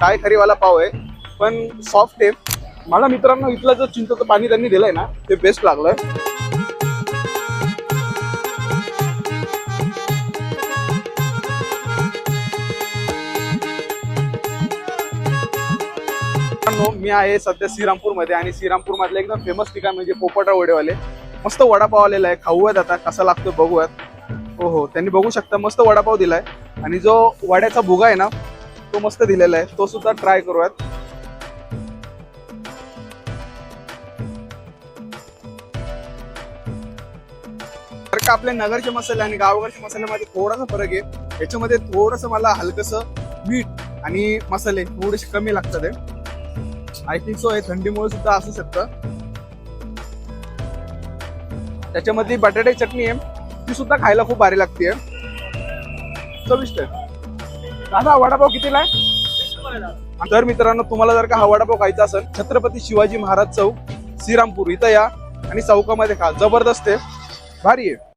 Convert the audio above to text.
काय खरीवाला पाव आहे, पण सॉफ्ट आहे. मला मित्रांनो इथलं जो चिंचेचं पाणी त्यांनी दिलंय ना ते बेस्ट लागलं. मी आहे सध्या श्रीरामपूर मध्ये आणि श्रीरामपूर मधलं एकदम फेमस ठिकाण म्हणजे पोपटराव वडेवाले. मस्त वडापाव आलेला आहे, खाऊयात आता कसा लागतो बघूयात. हो हो, त्यांनी बघू शकता मस्त वडापाव दिलाय आणि जो वड्याचा भुगा आहे ना तो मस्त दिलेला आहे, तो सुद्धा ट्राय करूयात. तर का आपल्या नगरचे मसाले आणि गावकडच्या मसाल्यामध्ये थोडासा फरक आहे. याच्यामध्ये थोडस मला हलकसं मीठ आणि मसाले थोडेसे कमी लागतात. आय थिंक सो हे थंडीमुळे सुद्धा असू शकतं. त्याच्यामध्ये बटाटे चटणी आहे, ती सुद्धा खायला खूप भारी लागते. चविष्ट आहे. दादा वडापाव कितीला आहे? तर मित्रांनो तुम्हाला जर का हा वडापाव खायचा असेल छत्रपती शिवाजी महाराज चौक श्रीरामपूर इथं या आणि चौकामध्ये खा. जबरदस्त आहे, भारी आहे.